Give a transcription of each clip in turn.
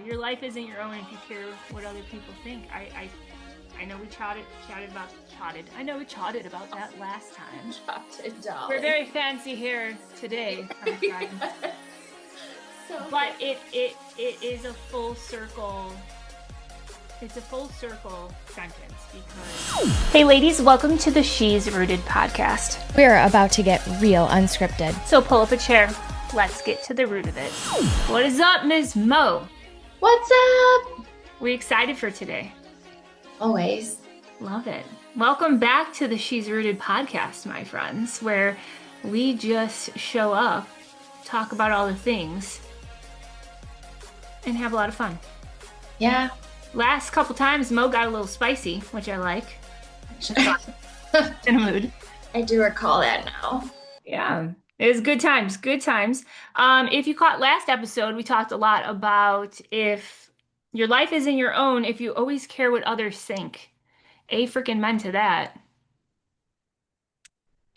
your life isn't your own if you care what other people think. I know we I know we chatted about that last time. Chocolate doll. We're very fancy here today, my friends. But it is a full circle. It's a full circle sentence because. Hey ladies, welcome to the She's Rooted podcast. We're about to get real unscripted. So pull up a chair. Let's get to the root of it. What is up, Ms. Mo? What's up? We excited for today. Always. Love it. Welcome back to the She's Rooted podcast, my friends, where we just show up, talk about all the things, and have a lot of fun. Yeah. Last couple times, Mo got a little spicy, which I like. In a mood. I do recall that now. Yeah. It was good times, good times. If you caught last episode, we talked a lot about if your life isn't your own, if you always care what others think. Freaking to that.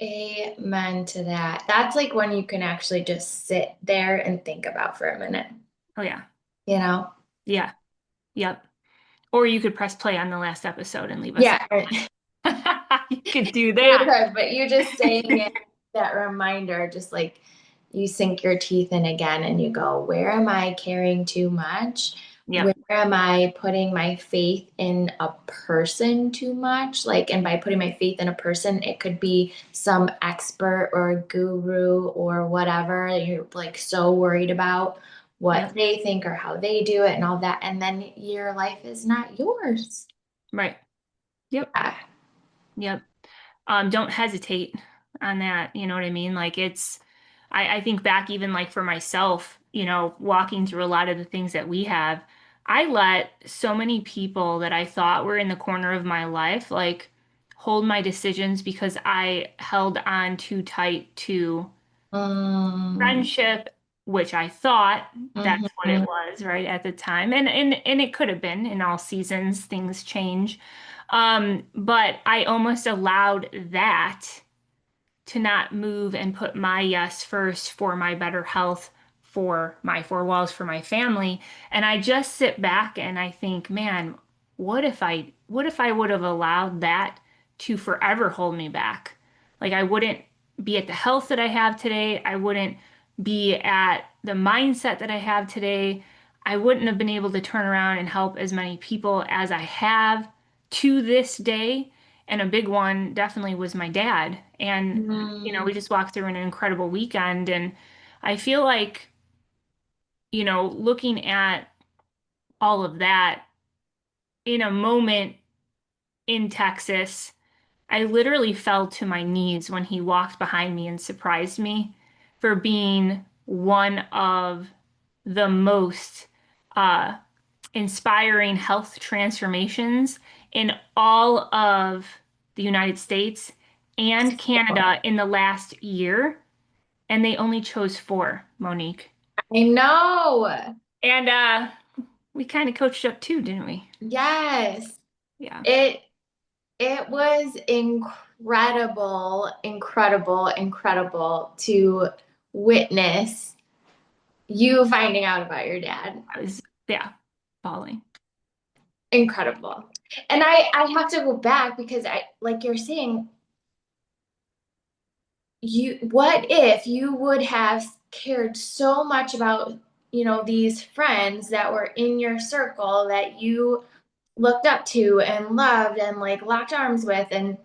Amen to that. That's like when you can actually just sit there and think about for a minute. Oh, yeah. You know? Yeah. Yep. Or you could press play on the last episode and leave us. Yeah. You could do that. But you just saying it, that reminder, just like you sink your teeth in again and you go, where am I caring too much? Yep. Where am I putting my faith in a person too much? Like, and by putting my faith in a person, it could be some expert or a guru or whatever you're like so worried about what they think or how they do it and all that. And then your life is not yours. Right. Yep. Yeah. Yep. Don't hesitate on that. You know what I mean? Like I think back even like for myself, you know, walking through a lot of the things that we have, I let so many people that I thought were in the corner of my life, like hold my decisions because I held on too tight to friendship, which I thought that's what it was, right, at the time. And it could have been in all seasons, things change. But I almost allowed that to not move and put my yes first for my better health, for my four walls, for my family. And I just sit back and I think, man, what if I would have allowed that to forever hold me back? Like I wouldn't be at the health that I have today. I wouldn't be at the mindset that I have today. I wouldn't have been able to turn around and help as many people as I have to this day. And a big one definitely was my dad. And, you know, we just walked through an incredible weekend. And I feel like, you know, looking at all of that in a moment in Texas, I literally fell to my knees when he walked behind me and surprised me for being one of the most inspiring health transformations in all of the United States and Canada in the last year. And they only chose 4, Monique. I know. And we kind of coached up too, didn't we? Yes. Yeah. It was incredible to witness you finding out about your dad. I was, bawling. Incredible. And I have to go back because like you're saying, what if you would have cared so much about, you know, these friends that were in your circle that you looked up to and loved and like locked arms with, and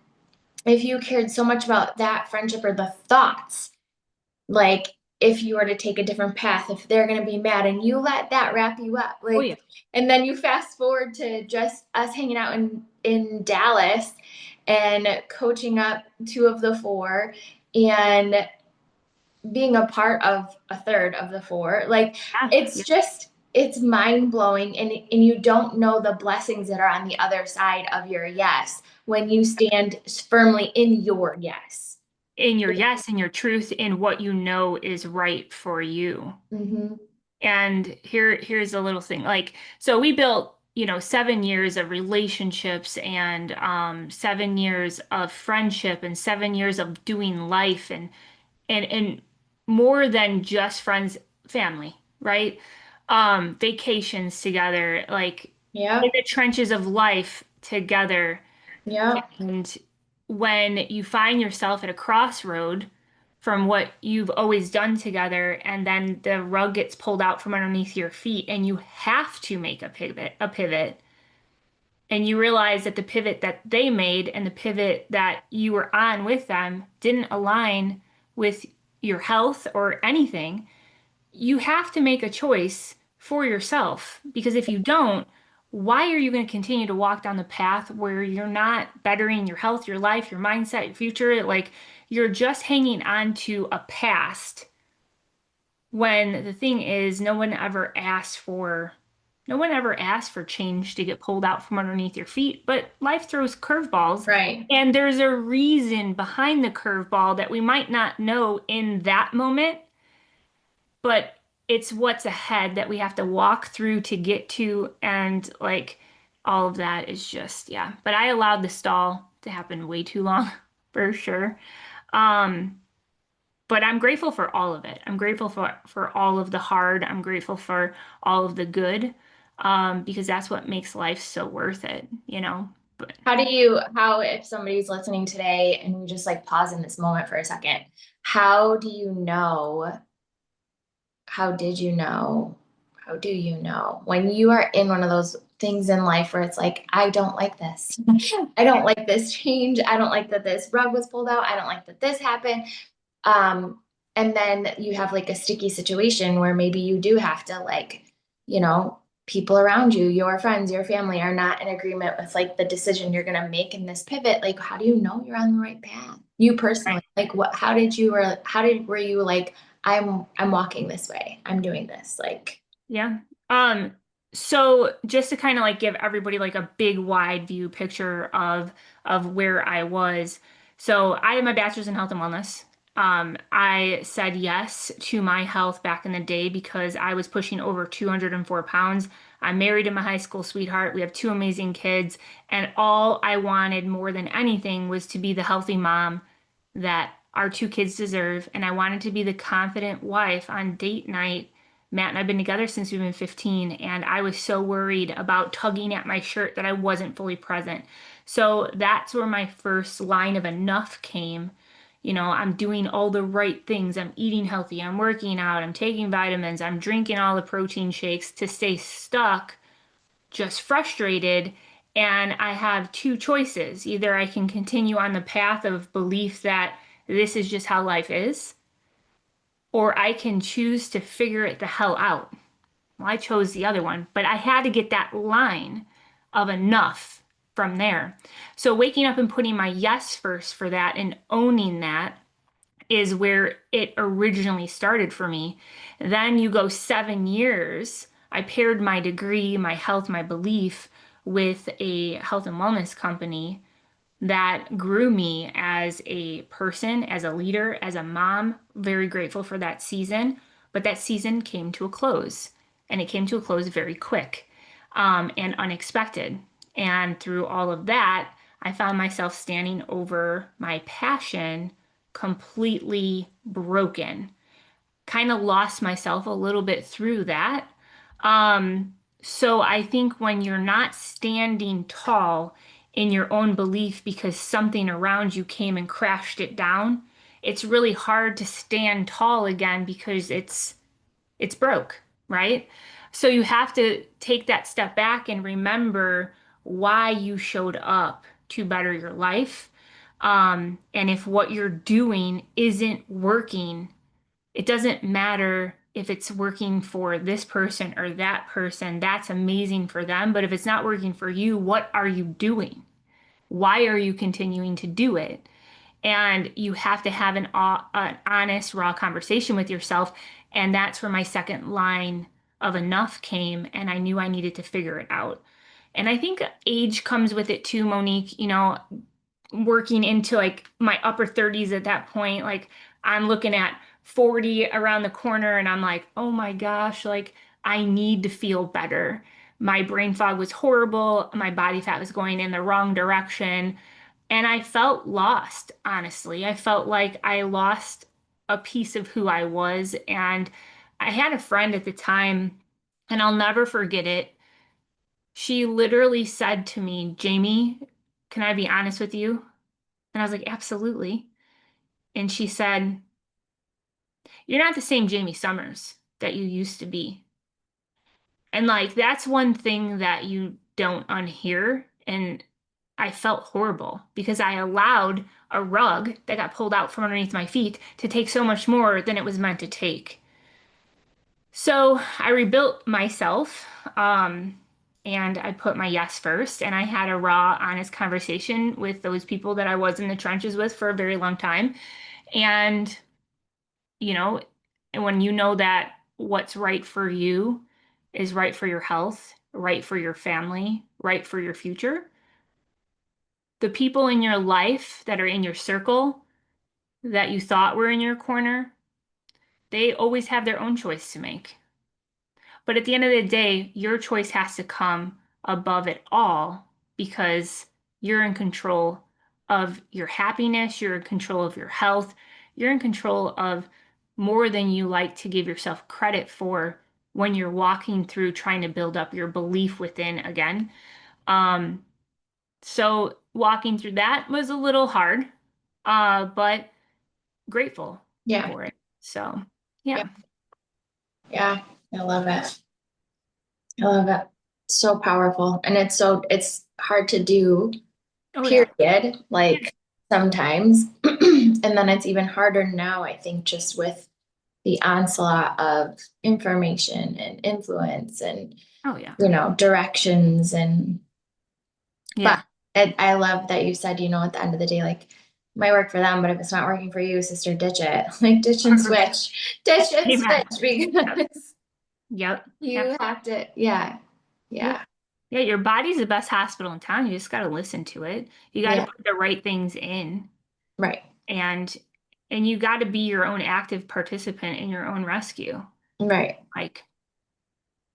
if you cared so much about that friendship or the thoughts, like if you were to take a different path, if they're going to be mad, and you let that wrap you up, like, and then you fast forward to just us hanging out in Dallas and coaching up 2 of the 4 and being a part of a third of the 4, like it's mind-blowing, and you don't know the blessings that are on the other side of your yes when you stand firmly in your yes. In your yes, in your truth, in what you know is right for you. And here's a little thing. Like, so we built, you know, 7 years of relationships and 7 years of friendship and 7 years of doing life and more than just friends, family, right? vacations together, like in Yep. the trenches of life together. Yep. And when you find yourself at a crossroad from what you've always done together, and then the rug gets pulled out from underneath your feet, and you have to make a pivot, and you realize that the pivot that they made and the pivot that you were on with them didn't align with your health or anything, you have to make a choice for yourself. Because if you don't, why are you going to continue to walk down the path where you're not bettering your health, your life, your mindset, your future? Like you're just hanging on to a past when the thing is no one ever asked for change to get pulled out from underneath your feet, but life throws curveballs. Right. And there's a reason behind the curveball that we might not know in that moment, but it's what's ahead that we have to walk through to get to. And like all of that is just, yeah. But I allowed the stall to happen way too long for sure. Um, but I'm grateful for all of it. I'm grateful for all of the hard. I'm grateful for all of the good, because that's what makes life so worth it, you know? But How, if somebody's listening today and we just like pause in this moment for a second, how do you know, how did you know, how do you know when you are in one of those things in life where it's like, I don't like this. I don't like this change. I don't like that this rug was pulled out. I don't like that this happened. Um, and then you have like a sticky situation where maybe you do have to like, you know, people around you, your friends, your family are not in agreement with like the decision you're going to make in this pivot. Like, how do you know you're on the right path? You personally, like what, how did you, or how did, were you like, I'm walking this way. I'm doing this. Like, yeah. Um, so just to kind of like give everybody like a big wide view picture of where I was. So I have my bachelor's in health and wellness. I said yes to my health back in the day because I was pushing over 204 pounds. I'm married to my high school sweetheart. We have two amazing kids, and all I wanted more than anything was to be the healthy mom that our two kids deserve. And I wanted to be the confident wife on date night. Matt and I've been together since we've been 15, and I was so worried about tugging at my shirt that I wasn't fully present. So that's where my first line of enough came. You know, I'm doing all the right things. I'm eating healthy. I'm working out. I'm taking vitamins. I'm drinking all the protein shakes to stay stuck, just frustrated. And I have two choices. Either I can continue on the path of belief that this is just how life is, or I can choose to figure it the hell out. Well, I chose the other one, but I had to get that line of enough from there. So waking up and putting my yes first for that and owning that is where it originally started for me. Then you go 7 years. I paired my degree, my health, my belief with a health and wellness company that grew me as a person, as a leader, as a mom. Very grateful for that season. But that season came to a close, and it came to a close very quick, and unexpected. And through all of that, I found myself standing over my passion completely broken, kind of lost myself a little bit through that. So I think when you're not standing tall in your own belief because something around you came and crashed it down, it's really hard to stand tall again because it's broke, right? So you have to take that step back and remember why you showed up to better your life. And if what you're doing isn't working, it doesn't matter if it's working for this person or that person. That's amazing for them. But if it's not working for you, what are you doing? Why are you continuing to do it? And you have to have an honest, raw conversation with yourself. And that's where my second line of enough came. And I knew I needed to figure it out. And I think age comes with it too, Monique. You know, working into like my upper 30s at that point, like I'm looking at 40 around the corner and I'm like, oh my gosh, like I need to feel better. My brain fog was horrible. My body fat was going in the wrong direction. And I felt lost, honestly. I felt like I lost a piece of who I was. And I had a friend at the time And I'll never forget it. She literally said to me, Jamie, can I be honest with you? And I was like, absolutely. And she said, you're not the same Jamie Summers that you used to be. And like, that's one thing that you don't unhear. And I felt horrible because I allowed a rug that got pulled out from underneath my feet to take so much more than it was meant to take. So I rebuilt myself, and I put my yes first, and I had a raw, honest conversation with those people that I was in the trenches with for a very long time. And, you know, and when you know that what's right for you is right for your health, right for your family, right for your future, the people in your life that are in your circle that you thought were in your corner, they always have their own choice to make. But at the end of the day, your choice has to come above it all because you're in control of your happiness, you're in control of your health, you're in control of more than you like to give yourself credit for when you're walking through trying to build up your belief within again. Um, so walking through that was a little hard, but grateful Yeah. for it. So, Yeah. yeah. Yeah. I love it. I love it. So powerful. And it's hard to do, Oh, yeah. period. Yeah. Like sometimes. And then it's even harder now, I think, just with the onslaught of information and influence and, Oh, yeah. directions and but Yeah. I love that you said, at the end of the day, like might work for them, but if it's not working for you, sister, ditch it. Like ditch and Amen. switch Yep. because Yep. you Absolutely. have to, yeah, Yep. yeah, Yeah, your body's the best hospital in town. You just got to listen to it. You got to yeah, put the right things in, right, and you got to be your own active participant in your own rescue. right, Like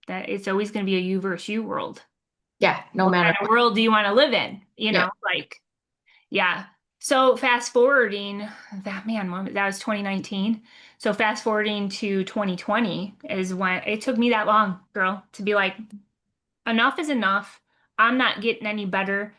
that it's always going to be a you versus you world. yeah, no What matter kind of what. world do you want to live in? Yeah. Like yeah. So fast forwarding that was 2019. So fast forwarding to 2020 is when it took me that long, girl, to be like, enough is enough. I'm not getting any better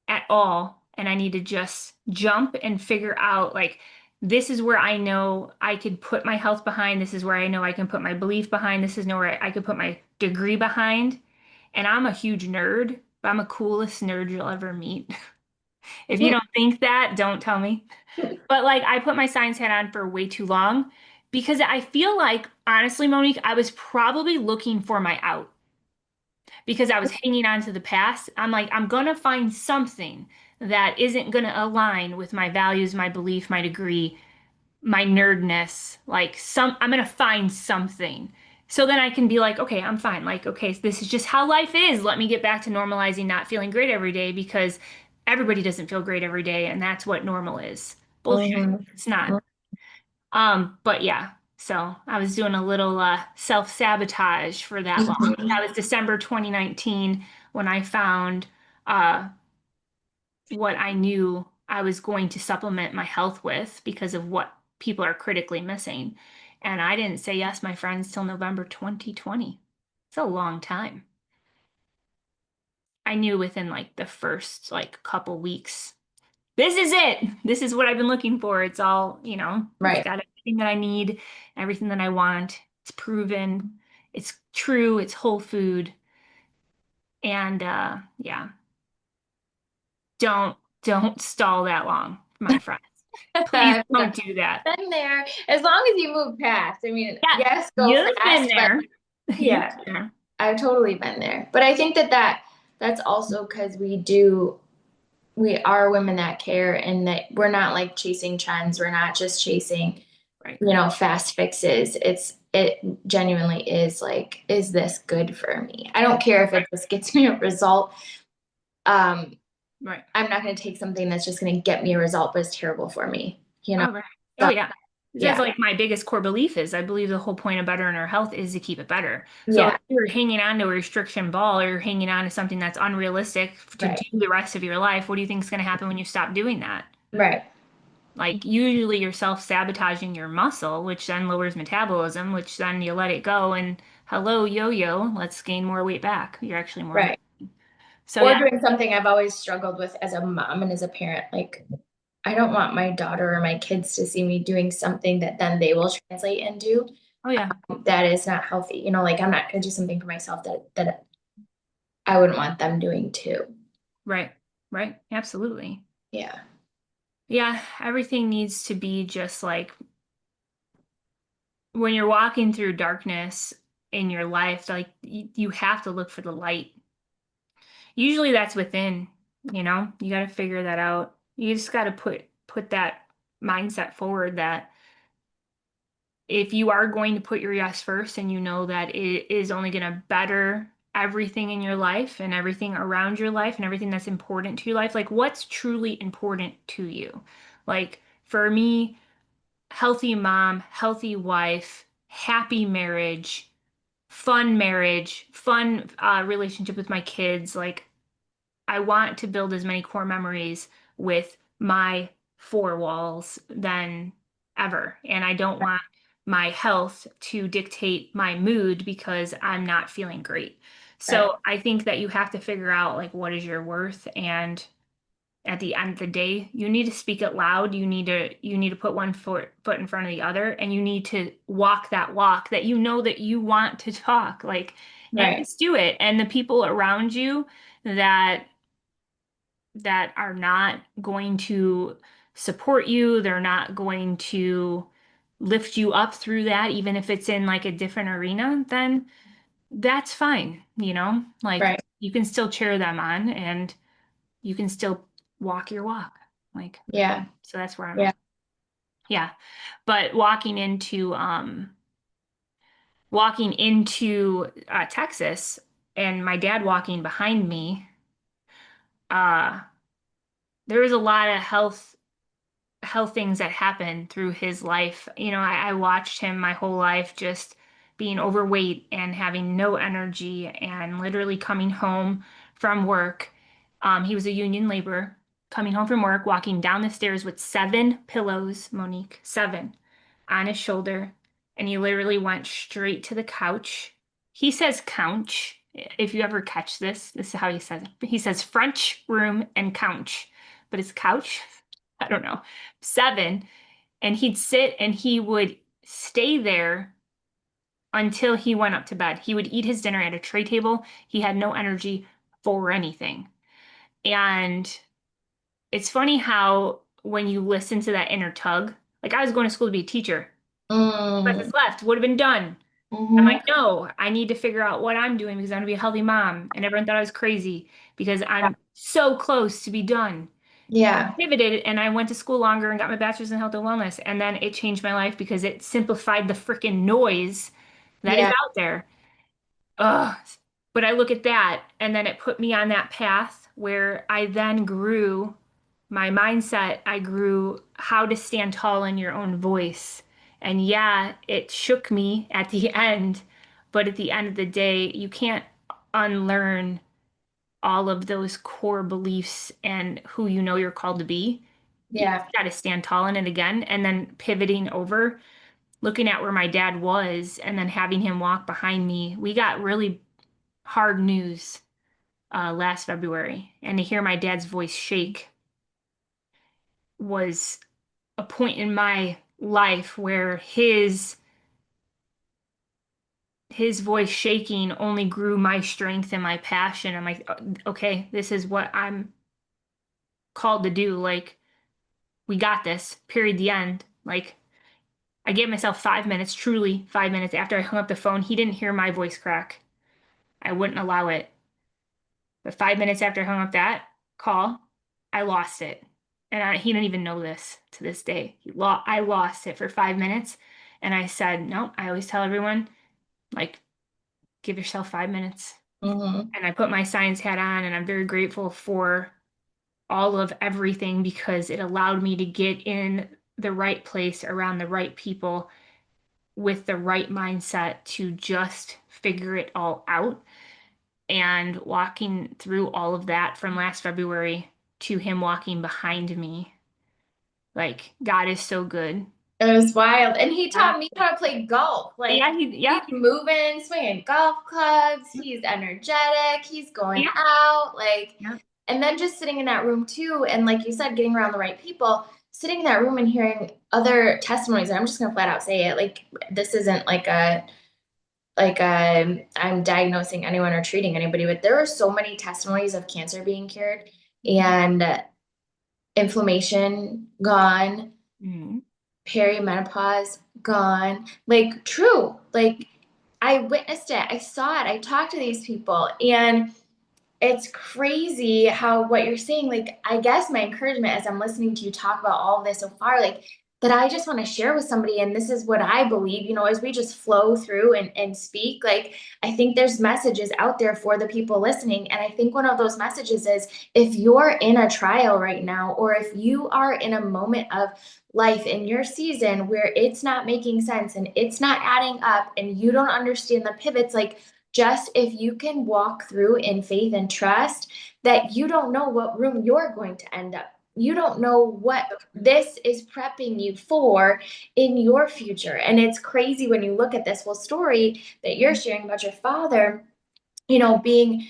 at all. And I need to just jump and figure out like, this is where I know I could put my health behind. This is where I know I can put my belief behind. This is where I could put my degree behind. And I'm a huge nerd, but I'm the coolest nerd you'll ever meet. If you don't think that, don't tell me. But like, I put my science hat on for way too long because I feel like, honestly, Monique, I was probably looking for my out because I was hanging on to the past. I'm like, I'm gonna find something that isn't gonna align with my values, my belief, my degree, my nerdness. I'm gonna find something. So then I can be like, okay, I'm fine. Like, okay, this is just how life is. Let me get back to normalizing not feeling great every day because everybody doesn't feel great every day, and that's what normal is. Bullshit. Mhm. It's not. But yeah, so I was doing a little self-sabotage for that long. That was December 2019 when I found uh what I knew I was going to supplement my health with because of what people are critically missing. And I didn't say yes, my friends, till November 2020. It's a long time. I knew within like the first like couple weeks, this is it. This is what I've been looking for. It's all, it's Right. got everything that I need, everything that I want. It's proven, it's true, it's whole food. And yeah, don't don't stall that long, my friends. Please I've don't do that. been there. As long as you move past. I mean, Yeah, yes, go you've been fast, but there. You've yeah, been there. I've totally been there. But I think that's also because we are women that care and that we're not like chasing trends. We're not just chasing, Right, fast fixes. It genuinely is like, is this good for me? I don't care if right, it just gets me a result. Um, right. I'm not going to take something that's just going to get me a result, but it's terrible for me, Oh, right. Oh, So yeah. That's yeah, like my biggest core belief is I believe the whole point of bettering our health is to keep it better. So if yeah, you're hanging on to a restriction ball or you're hanging on to something that's unrealistic to right, do the rest of your life, what do you think is going to happen when you stop doing that? right. Like usually you're self-sabotaging your muscle, which then lowers metabolism, which then you let it go and hello, yo-yo, let's gain more weight back. You're actually more. Right. So Or yeah. doing something I've always struggled with as a mom and as a parent. Like, I don't want my daughter or my kids to see me doing something that then they will translate into. Oh yeah. That is not healthy. Like I'm not going to do something for myself that I wouldn't want them doing too. Right. Right. Absolutely. Yeah. Yeah, everything needs to be just like when you're walking through darkness in your life, like you have to look for the light. Usually that's within, you got to figure that out. You just got to put that mindset forward that if you are going to put your yes first and you know that it is only going to better everything in your life and everything around your life and everything that's important to your life, like what's truly important to you? Like for me, healthy mom, healthy wife, happy marriage, fun relationship with my kids. Like I want to build as many core memories with my four walls than ever. And I don't want my health to dictate my mood because I'm not feeling great. Right. So I think that you have to figure out like what is your worth, and at the end of the day, you need to speak it loud. You need to put one foot in front of the other, and you need to walk that walk that you know that you want to talk like, and Right. just do it. And the people around you that are not going to support you, they're not going to lift you up through that, even if it's in like a different arena, then that's fine. Like Right. you can still cheer them on and you can still walk your walk. Like, Yeah. so that's where I'm Yeah. at. Yeah. But walking into Texas and my dad walking behind me, uh, there was a lot of health things that happened through his life. I watched him my whole life just being overweight and having no energy and literally coming home from work. He was a union laborer, coming home from work, walking down the stairs with 7 pillows, Monique, 7 on his shoulder. And he literally went straight to the couch. He says couch. If you ever catch this, this is how he says it. He says French room and couch, but it's couch. I don't know. 7. And he'd sit and he would stay there until he went up to bed. He would eat his dinner at a tray table. He had no energy for anything. And it's funny how when you listen to that inner tug, like I was going to school to be a teacher. Mm. Classes left, would have been done. I'm Mm-hmm. like, no, I need to figure out what I'm doing because I'm gonna be a healthy mom. And everyone thought I was crazy because I'm so close to be done. Yeah. Pivoted and I went to school longer and got my bachelor's in health and wellness. And then it changed my life because it simplified the freaking noise that is Yeah. out there. Ugh. But I look at that and then it put me on that path where I then grew my mindset. I grew how to stand tall in your own voice. And yeah, it shook me at the end. But at the end of the day, you can't unlearn all of those core beliefs and who you know you're called to be. You Yeah. just got to stand tall in it again. And then pivoting over, looking at where my dad was, and then having him walk behind me. We got really hard news last February. And to hear my dad's voice shake was a point in my life where his voice shaking only grew my strength and my passion. I'm like, okay, this is what I'm called to do. Like, we got this, period, the end. Like, I gave myself 5 minutes, truly 5 minutes after I hung up the phone. He didn't hear my voice crack. I wouldn't allow it. But 5 minutes after I hung up that call, I lost it. And he didn't even know this to this day. I lost it for 5 minutes. And I said, no, I always tell everyone, like, give yourself 5 minutes. Mm-hmm. And I put my science hat on, and I'm very grateful for all of everything because it allowed me to get in the right place around the right people with the right mindset to just figure it all out. And walking through all of that from last February to him walking behind me, Like God is so good. It was wild. And he Yeah. taught me how to play golf. Like Yeah, he's yeah, moving, swinging golf clubs. He's energetic. He's going yeah, out. Like, yeah. and then just sitting in that room too. And like you said, getting around the right people, sitting in that room and hearing other testimonies. And I'm just gonna flat out say it. Like this isn't like I'm diagnosing anyone or treating anybody, but there are so many testimonies of cancer being cured and inflammation gone, Mhm. perimenopause gone. Like true. Like I witnessed it. I saw it. I talked to these people and it's crazy how what you're saying, like, I guess my encouragement as I'm listening to you talk about all of this so far, like, that I just want to share with somebody. And this is what I believe, as we just flow through and speak, like, I think there's messages out there for the people listening. And I think one of those messages is if you're in a trial right now, or if you are in a moment of life in your season where it's not making sense and it's not adding up and you don't understand the pivots, like, just if you can walk through in faith and trust that you don't know what room you're going to end up. You don't know what this is prepping you for in your future. And it's crazy when you look at this whole story that you're sharing about your father, being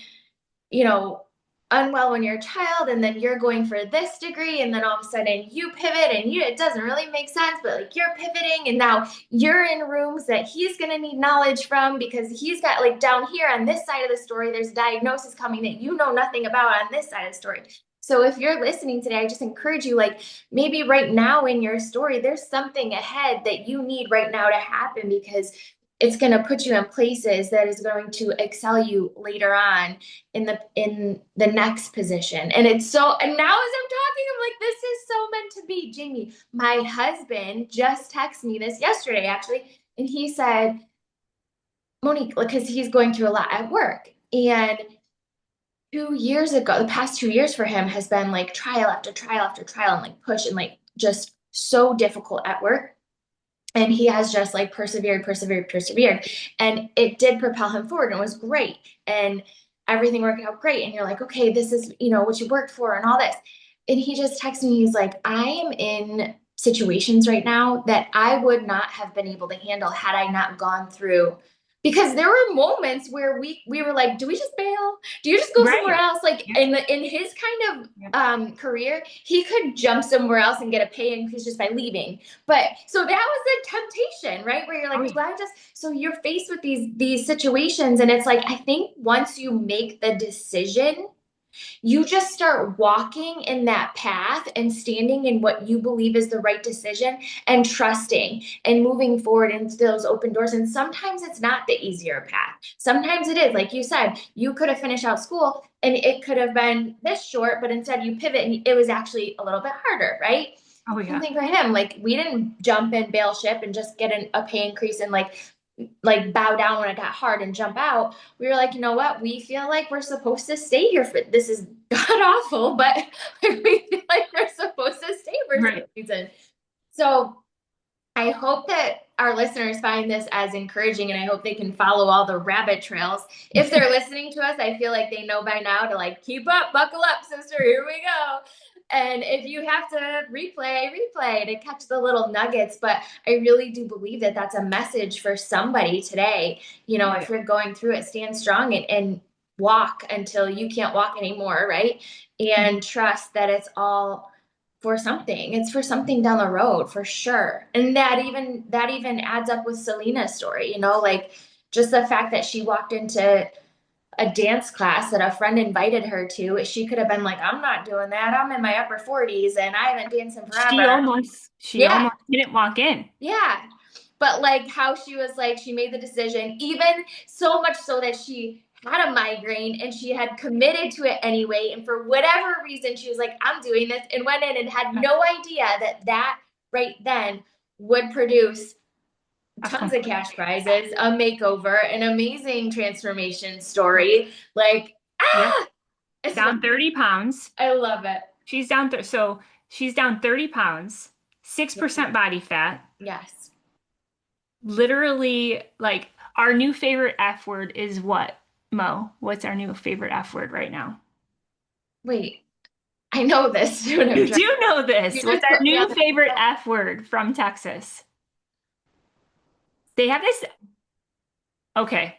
you know, unwell when you're a child and then you're going for this degree and then all of a sudden you pivot and it doesn't really make sense, but like you're pivoting and now you're in rooms that he's going to need knowledge from because he's got like down here on this side of the story there's a diagnosis coming that you know nothing about on this side of the story. So if you're listening today, I just encourage you, like, maybe right now in your story there's something ahead that you need right now to happen because it's going to put you in places that is going to excel you later on in the next position. And it's so, and now as I'm talking, I'm like, this is so meant to be. Jamie, my husband just texted me this yesterday actually, and he said, Monique, because he's going through a lot at work. And 2 years ago, the past 2 years for him has been like trial after trial after trial and like push and like just so difficult at work. And he has just like persevered, and it did propel him forward and it was great, and everything worked out great, and you're like, okay, this is what you worked for and all this. And he just texted me, he's like, I am in situations right now that I would not have been able to handle had I not gone through, because there were moments where we were like, do we just bail, do you just go somewhere Right. else, like Yeah, in his kind of yeah. career he could jump somewhere else and get a pay increase just by leaving. But so that was a temptation, right? Where you're Oh, like, yeah. do I just, so you're faced with these situations, and it's like, I think once you make the decision, you just start walking in that path and standing in what you believe is the right decision and trusting and moving forward into those open doors. And sometimes it's not the easier path. Sometimes it is. Like you said, you could have finished out school and it could have been this short, but instead you pivot and it was actually a little bit harder, right? Oh, Same yeah. thing for him. Like we didn't jump in, bail ship, and just get a pay increase and like bow down when it got hard and jump out. We were like, you know what? We feel like we're supposed to stay here for this is god awful, but we feel like we're supposed to stay for some Right. reason. So I hope that our listeners find this as encouraging, and I hope they can follow all the rabbit trails. If they're listening to us, I feel like they know by now to like keep up, buckle up, sister, here we go. And if you have to replay to catch the little nuggets. But I really do believe that that's a message for somebody today. Oh, If yeah. you're going through it, stand strong and walk until you can't walk anymore, right? Mhm. And trust that it's all for something. It's for something down the road for sure. And that even adds up with Selena's story, like just the fact that she walked into a dance class that a friend invited her to. She could have been like, I'm not doing that. I'm in my upper 40s and I haven't danced in She forever. almost, she Yeah, almost didn't walk in. yeah. But like how she was like, she made the decision, even so much so that she had a migraine and she had committed to it anyway. And for whatever reason, she was like, I'm doing this, and went in and had Yeah. no idea that right then would produce A tons of cash complete. prizes, a makeover, an amazing transformation Right. story. Like, Yep. it's, Down 30 pounds. I love it. She's down, so she's down 30 pounds, 6% body fat. Yes. Literally, like, our new favorite F word is what, Mo? What's our new favorite F word right now? Wait. I know this when I'm You driving. do know You this. What's just our put me on new the favorite spot. F word from Texas? They have this. Okay.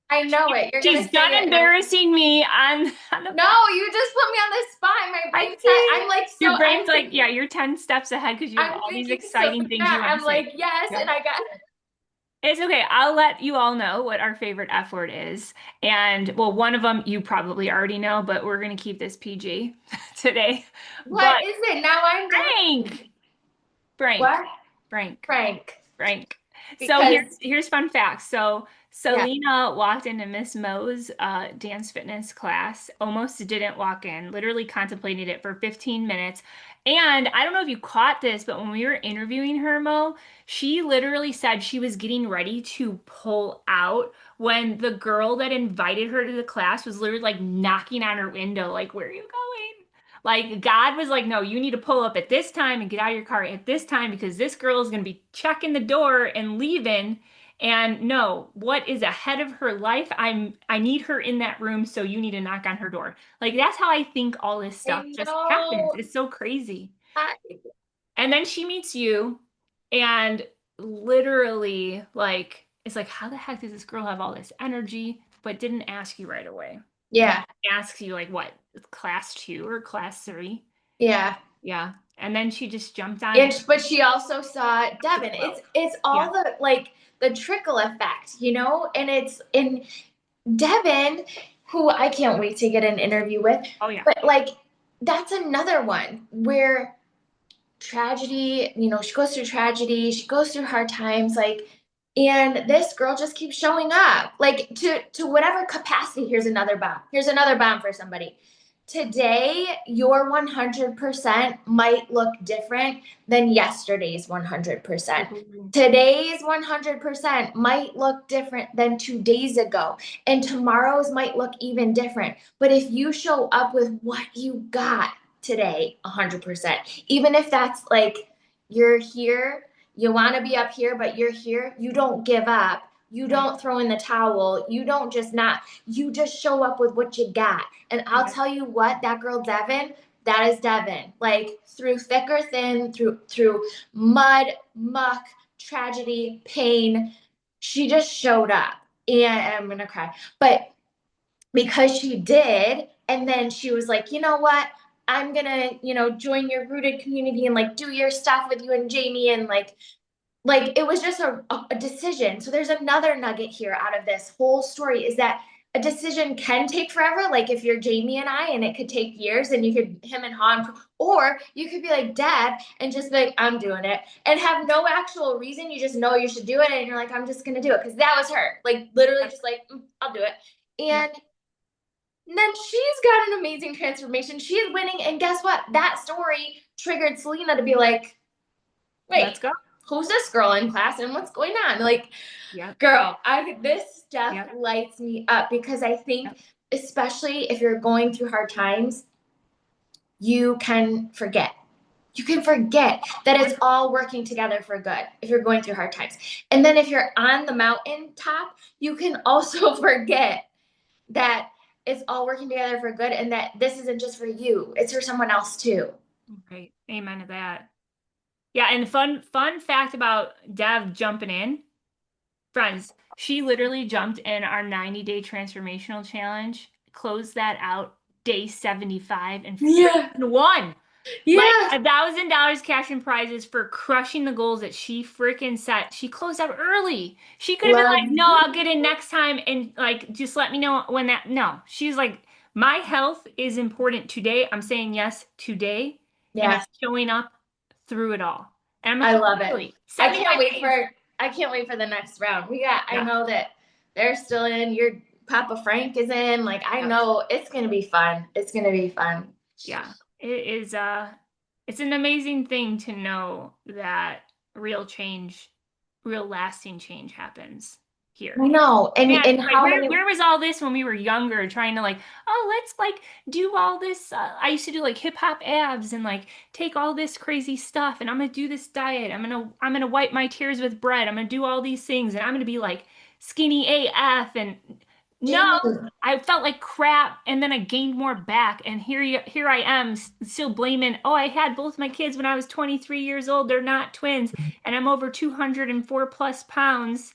I know it. You're She's gonna say done it, and I'm embarrassing me on the no. phone. You just put me on the spot. And my I brain's set. see. I'm like so. Your brain's like, yeah, you're 10 steps ahead because you have I'm all these thinking so exciting things you fast. want to I'm say. like yes, Yeah. and I got It's okay. I'll let you all know what our favorite F word is. And well, one of them you probably already know, but we're going to keep this PG today. what But is it now? I'm Frank, dying. Frank, What Frank. Frank? Frank. So Because here's fun facts. So yeah, Selena walked into Miss Mo's dance fitness class, almost didn't walk in, literally contemplated it for 15 minutes. And I don't know if you caught this, but when we were interviewing her, Mo, she literally said she was getting ready to pull out when the girl that invited her to the class was literally like knocking on her window, like, where are you going? Like God was like, no, you need to pull up at this time and get out of your car at this time because this girl is going to be checking the door and leaving. And no, what is ahead of her life? I need her in that room, so you need to knock on her door. Like that's how I think all this stuff I just happens. know. It's so crazy. I, And then she meets you and literally like it's like, how the heck does this girl have all this energy, but didn't ask you right away? yeah, Asks you like what, class two or class three? yeah. Yeah. And then she just jumped on And it but she also saw to Devin. 12. It's Yeah. all the like the trickle effect, you know. And it's in Devin, who I can't wait to get an interview with. Oh yeah. But like that's another one where tragedy, you know, she goes through tragedy, she goes through hard times, like, and this girl just keeps showing up, like to whatever capacity. Here's another bomb. Here's another bomb for somebody. Today, your 100% might look different than yesterday's 100%. Totally. Today's 100% might look different than 2 days ago, and tomorrow's might look even different. But if you show up with what you got today, 100%, even if that's like you're here, you want to be up here, but you're here, you don't give up. You Right. don't throw in the towel. You don't just not, you just show up with what you got. And I'll Yeah. tell you what, that girl Devin, that is Devin. Like through thick or thin, through mud, muck, tragedy, pain, she just showed up. And I'm gonna cry. But because she did, and then she was like, you know what? I'm gonna, join your rooted community and like do your stuff with you and Jamie and like it was just a decision. So there's another nugget here out of this whole story is that a decision can take forever. Like if you're Jamie and I, and it could take years, and you could him and Han, or you could be like Dad and just be like, I'm doing it, and have no actual reason. You just know you should do it, and you're like, I'm just gonna do it because that was her. Like literally, Yep. just like I'll do it, Yep. and then she's got an amazing transformation. She's winning, and guess what? That story triggered Selena to be like, Let's wait, go. who's this girl in class and what's going on? Like, Yep. girl, I this stuff Yep. lights me up because I think, Yep. especially if you're going through hard times, you can forget. You can forget that it's all working together for good if you're going through hard times. And then if you're on the mountain top, you can also forget that it's all working together for good and that this isn't just for you, it's for someone else too. Great. Amen to that. Yeah, and fun fact about Dev jumping in. Friends, she literally jumped in our 90-day transformational challenge, closed that out day 75 and Yeah. freaking won. Like Yeah. $1,000 cash and prizes for crushing the goals that she freaking set. She closed out early. She could have been Love. like, no, I'll get in next time and like just let me know when that. No, she's like, my health is important today. I'm saying yes today, and I'm Yeah. showing up through it all. And I'm gonna I close love it. early. I 75 can't wait days. for I can't wait for the next round. I Yeah, know that they're still in. Your Papa Frank is in. Like I yeah, know it's gonna be fun. It's gonna be fun. yeah. It is it's an amazing thing to know that real change, real lasting change happens I here. know. And Man, and like how many where was all this when we were younger, trying to like, oh, let's like do all this. I used to do like hip hop abs and like take all this crazy stuff, and I'm gonna do this diet. I'm gonna wipe my tears with bread. I'm gonna do all these things, and I'm gonna be like skinny AF. And no, Jamie? I felt like crap, and then I gained more back, and here I am still blaming, oh, I had both my kids when I was 23 years old. They're not twins, and I'm over 204 plus pounds,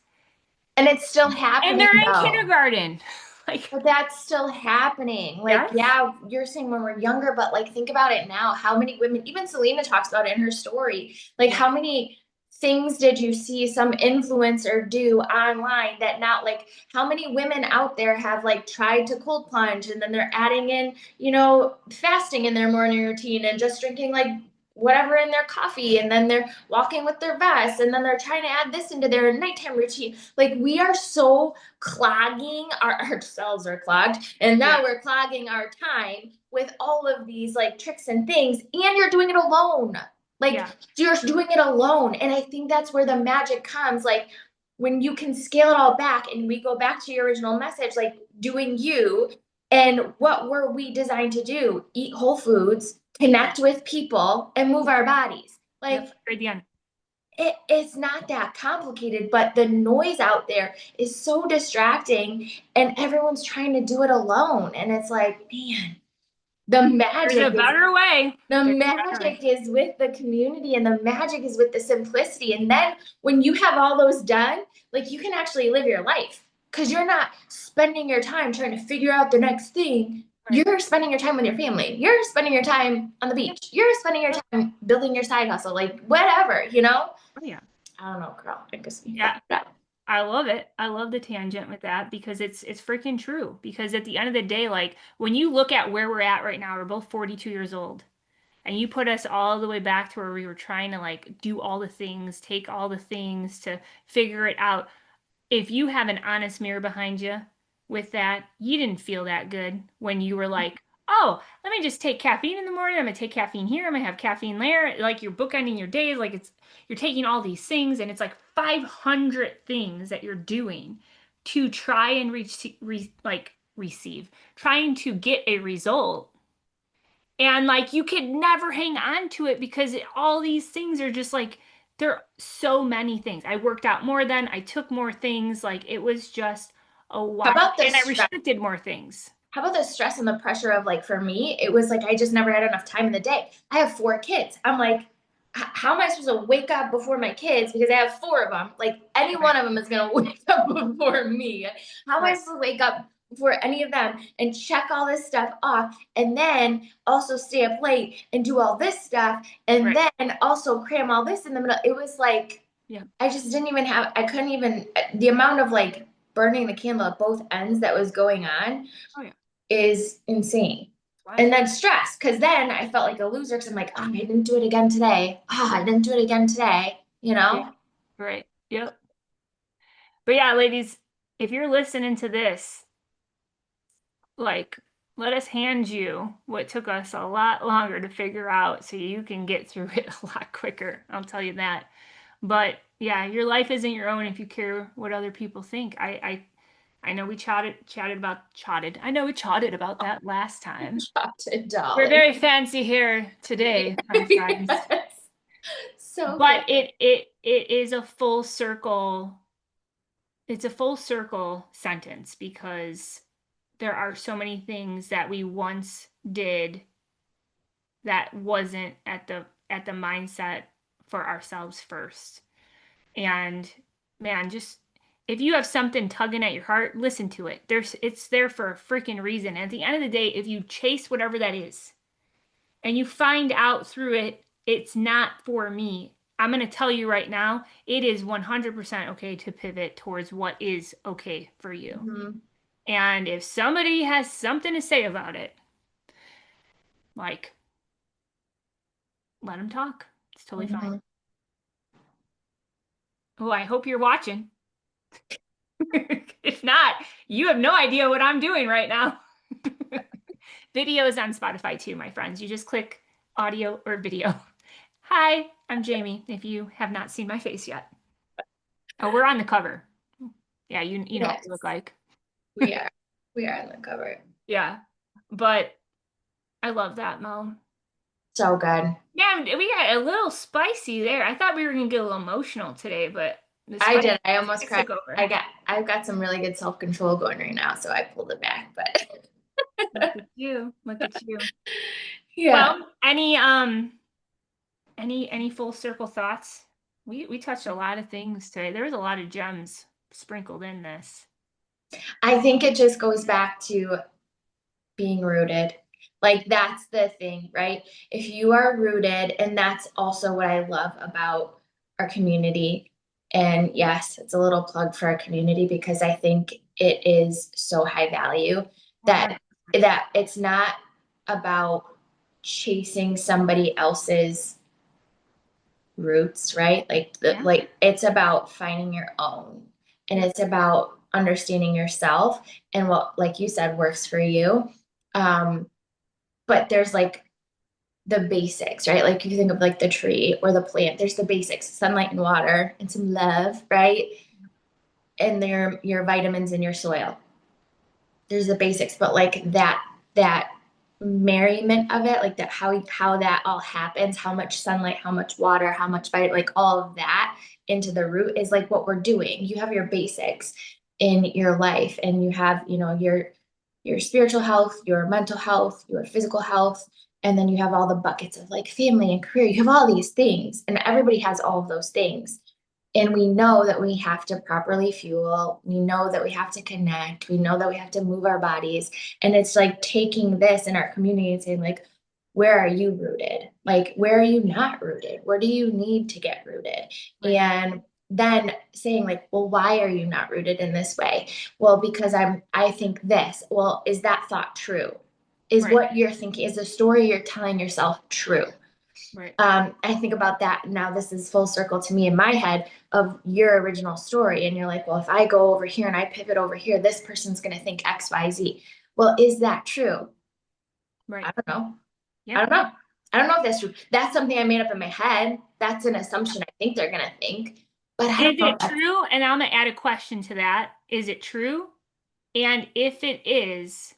And it's still and happening they're in though. kindergarten. Like, But that's still happening. Like, yes, yeah, you're saying when we're younger, but like, think about it now. How many women, even Selena talks about it in her story, like, yep, how many things did you see some influencer do online that not like, how many women out there have like tried to cold plunge and then they're adding in, fasting in their morning routine and just drinking like whatever in their coffee and then they're walking with their vest and then they're trying to add this into their nighttime routine. Like, we are so clogging our cells are clogged and yeah, now we're clogging our time with all of these like tricks and things and you're doing it alone, like yeah, you're doing it alone. And I think that's where the magic comes, like when you can scale it all back and we go back to your original message, like doing you. And what were we designed to do? Eat whole foods, yeah, connect with people, and move our bodies. Like, yep, right the end. it's not that complicated, but the noise out there is so distracting and everyone's trying to do it alone. And it's like, man, the There's a magic is better way. the There's a better way. magic is with the community and the magic is with the simplicity. And then when you have all those done, like you can actually live your life because you're not spending your time trying to figure out the next thing. Right. You're spending your time with your family. You're spending your time on the Yep. beach. You're spending your time building your side hustle, like whatever, you know? Oh, yeah. I don't know, girl. I guess we Yeah. fucked it up. I love it. I love the tangent with that because it's freaking true. Because at the end of the day, like when you look at where we're at right now, we're both 42 years old. And you put us all the way back to where we were trying to like do all the things, take all the things to figure it out. If you have an honest mirror behind you with that, you didn't feel that good when you were like, oh, let me just take caffeine in the morning. I'm gonna take caffeine here. I'm gonna have caffeine there. Like you're bookending your days. Like you're taking all these things, and it's like 500 things that you're doing to try and receive, trying to get a result. And like you could never hang on to it because all these things are just like there are so many things. I worked out more then, I took more things, like it was just a How wild about the and I stress? restricted more things. How about the stress and the pressure of like for me, it was like I just never had enough time in the day. I have four kids. I'm like, how am I supposed to wake up before my kids because I have four of them? Like any Right, one of them is gonna wake up before me. How am I right, supposed to wake up before any of them and check all this stuff off and then also stay up late and do all this stuff and right. then also cram all this in the middle? It was like Yeah. I just didn't even have I couldn't even the amount of like burning the candle at both ends that was going on Oh yeah. is insane. Why is And it? then stress, because then I felt like a loser because I'm like, oh, I didn't do it again today. I didn't do it again today, you Yeah. know? Right. Yep. But yeah, ladies, if you're listening to this, like let us hand you what took us a lot longer to figure out so you can get through it a lot quicker. I'll tell you that. But yeah, your life isn't your own if you care what other people think. I know we chatted. I know we chatted about that last time. Dropped it, We're darling. very fancy here today, my friends. Yes. So good. But it is a full circle. It's a full circle sentence because there are so many things that we once did that wasn't at the mindset for ourselves first. And man, just if you have something tugging at your heart, listen to it. It's there for a freaking reason. At the end of the day, if you chase whatever that is and you find out through it, it's not for me. I'm going to tell you right now, it is 100% okay to pivot towards what is okay for you. Mhm. And if somebody has something to say about it, like let them talk. It's totally fine. Mhm. Oh, I hope you're watching. If not, you have no idea what I'm doing right now. Video is on Spotify too, my friends. You just click audio or video. Hi, I'm Jamie, if you have not seen my face yet. Oh, we're on the cover. Yeah, you know what we look Yes, like. we are. We are on the cover. Yeah. But I love that, Mel. So good. Yeah, we got a little spicy there. I thought we were gonna get a little emotional today, but the I did. I almost spice cried. took over. I I've got some really good self-control going right now, so I pulled it back, but Look at you. Look at you. yeah. Well, any full circle thoughts? We touched a lot of things today. There was a lot of gems sprinkled in this. I think it just goes back to being rooted. Like that's the thing, right? If you are rooted, and that's also what I love about our community. And yes, it's a little plug for our community because I think it is so high value that 100%. it's not about chasing somebody else's roots, right? Yeah. Like it's about finding your own, and Yep. it's about understanding yourself and what, like you said, works for you. Um, but there's like the basics, right? Like you think of like the tree or the plant, there's the basics, sunlight and water and some love, right? And your vitamins in your soil. There's the basics, but like that merriment of it, like that how that all happens, how much sunlight, how much water, how much vitamin, like all of that into the root is like what we're doing. You have your basics in your life, and you have, you know, your spiritual health, your mental health, your physical health, and then you have all the buckets of like family and career. You have all these things, and everybody has all of those things. And we know that we have to properly fuel. We know that we have to connect. We know that we have to move our bodies. And it's like taking this in our community and saying, like, where are you rooted? Like, where are you not rooted? Where do you need to get rooted? Right. And then saying, like, well, why are you not rooted in this way? Well, because I think this. Well, is that thought true? Is Right. what you're thinking, is the story you're telling yourself true? Right. I think about that now. This is full circle to me in my head of your original story. And you're like, well, if I go over here and I pivot over here, this person's going to think X, Y, Z. Well, is that true? Right. I don't know. I Yeah. don't know. I don't know if that's true. That's something I made up in my head. That's an assumption I think they're going to think, but I Is don't know if it that's true? And I'm gonna add a question to that. Is it true? And if it is,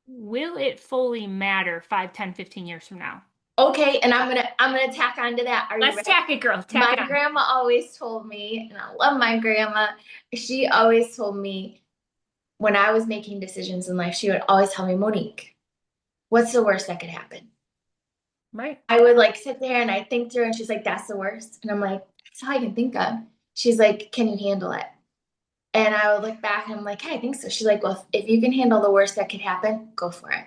will it fully matter 5, 10, 15 years from now? okay. And I'm gonna tack onto that. Are you Let's ready? tack it, girl. Tack My it on. grandma always told me, and I love my grandma. She always told me when I was making decisions in life, she would always tell me, Monique, what's the worst that could happen? Right. I would like sit there and I think through, and she's like, that's the worst. And I'm like, that's all I can think of. She's like, can you handle it? And I would look back and I'm like, hey, I think so. She's like, well, if you can handle the worst that could happen, go for it.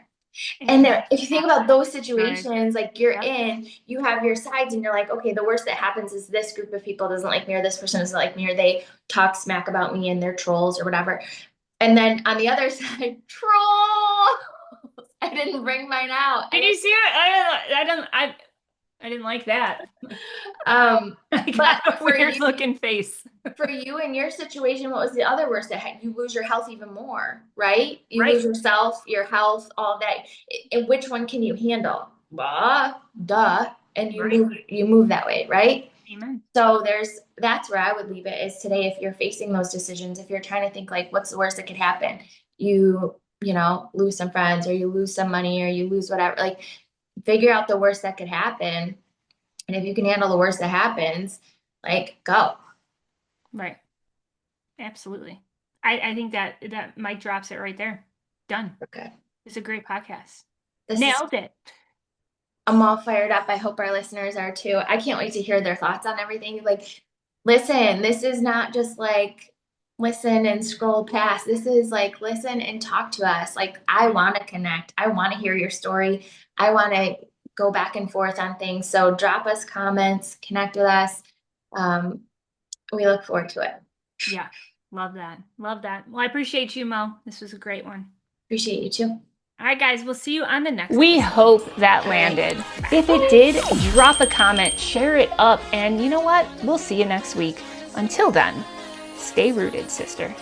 And And there, if you think about those good. situations, like you're Yep. in, you have your sides, and you're like, okay, the worst that happens is this group of people doesn't like me, or this person doesn't like me, or they talk smack about me and they're trolls or whatever. And then on the other side, trolls. I didn't bring mine out. Did you see it? I didn't like that. I But got a for weird you, looking face. for you in your situation, what was the other worst that you lose your health even more, right? You Right. lose yourself, your health, all of that. And which one can you handle? Duh. And Right. you move that way, right? Amen. So that's where I would leave it is today. If you're facing those decisions, if you're trying to think like, what's the worst that could happen? You know, lose some friends, or you lose some money, or you lose whatever, like figure out the worst that could happen. And if you can handle the worst that happens, like go. Right. Absolutely. I think that Mike drops it right there. Done. Okay. It's a great podcast. This is Nailed it. I'm all fired up. I hope our listeners are too. I can't wait to hear their thoughts on everything. Like, listen, this is not just like listen and scroll past. This is like listen and talk to us. Like, I want to connect. I want to hear your story. I want to go back and forth on things. So drop us comments, connect with us. We look forward to it. Yeah. Love that. Love that. Well, I appreciate you, Mo. This was a great one. Appreciate you too. All right, guys, we'll see you on the next. We hope that landed. If it did, drop a comment, share it up, and you know what? We'll see you next week. Until then, stay rooted, sister.